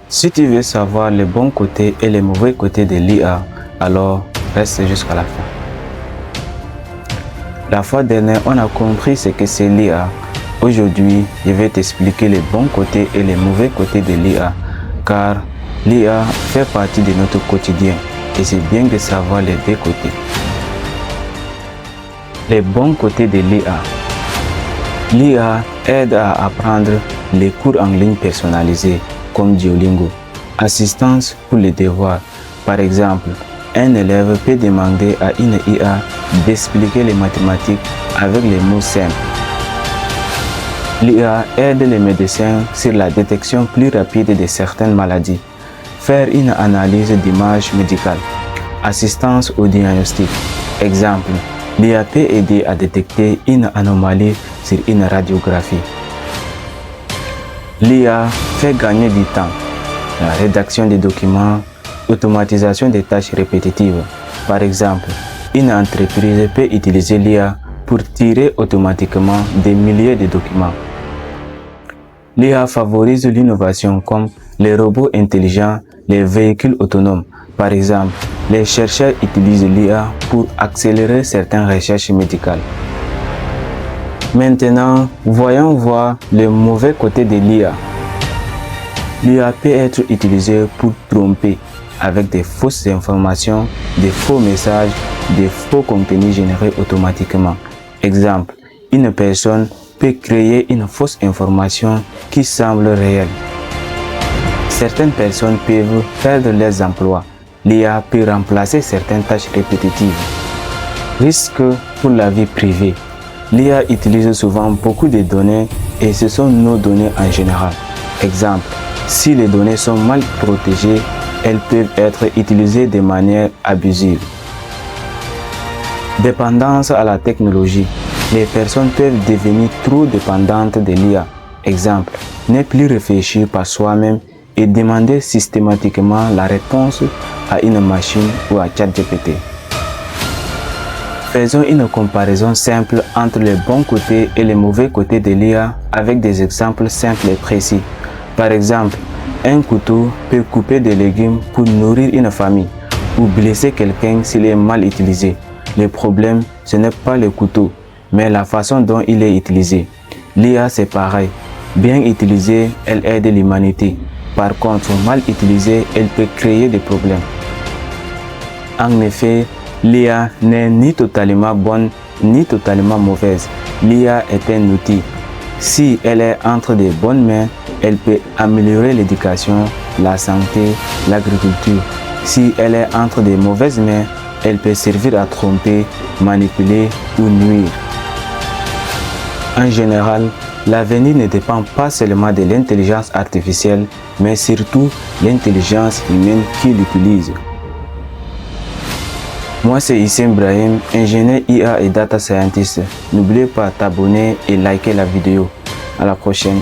Si tu veux savoir les bons côtés et les mauvais côtés de l'IA, alors reste jusqu'à la fin. La fois dernière, on a compris ce que c'est l'IA. Aujourd'hui, je vais t'expliquer les bons côtés et les mauvais côtés de l'IA, car l'IA fait partie de notre quotidien et c'est bien de savoir les deux côtés. Les bons côtés de l'IA. L'IA aide à apprendre les cours en ligne personnalisés comme Duolingo. Assistance pour les devoirs. Par exemple, un élève peut demander à une IA d'expliquer les mathématiques avec les mots simples. L'IA aide les médecins sur la détection plus rapide de certaines maladies. Faire une analyse d'images médicales. Assistance au diagnostic. Exemple, l'IA peut aider à détecter une anomalie sur une radiographie. L'IA fait gagner du temps. La rédaction des documents, automatisation des tâches répétitives. Par exemple, une entreprise peut utiliser l'IA pour tirer automatiquement des milliers de documents. L'IA favorise l'innovation comme les robots intelligents, les véhicules autonomes. Par exemple, les chercheurs utilisent l'IA pour accélérer certaines recherches médicales. Maintenant, voyons voir le mauvais côté de l'IA. L'IA peut être utilisée pour tromper avec des fausses informations, des faux messages, des faux contenus générés automatiquement. Exemple, une personne peut créer une fausse information qui semble réelle. Certaines personnes peuvent perdre leurs emplois. L'IA peut remplacer certaines tâches répétitives. Risque pour la vie privée. L'IA utilise souvent beaucoup de données et ce sont nos données en général. Exemple, si les données sont mal protégées, elles peuvent être utilisées de manière abusive. Dépendance à la technologie. Les personnes peuvent devenir trop dépendantes de l'IA. Exemple, ne plus réfléchir par soi-même et demander systématiquement la réponse à une machine ou à ChatGPT. Faisons une comparaison simple entre les bons côtés et les mauvais côtés de l'IA avec des exemples simples et précis. Par exemple, un couteau peut couper des légumes pour nourrir une famille ou blesser quelqu'un s'il est mal utilisé. Le problème, ce n'est pas le couteau, mais la façon dont il est utilisé. L'IA, c'est pareil. Bien utilisée, elle aide l'humanité. Par contre, mal utilisée, elle peut créer des problèmes. En effet, l'IA n'est ni totalement bonne ni totalement mauvaise. L'IA est un outil. Si elle est entre de bonnes mains, elle peut améliorer l'éducation, la santé, l'agriculture. Si elle est entre de mauvaises mains, elle peut servir à tromper, manipuler ou nuire. En général, l'avenir ne dépend pas seulement de l'intelligence artificielle, mais surtout l'intelligence humaine qui l'utilise. Moi, c'est Issem Brahim, ingénieur IA et data scientist. N'oubliez pas de t'abonner et liker la vidéo. À la prochaine.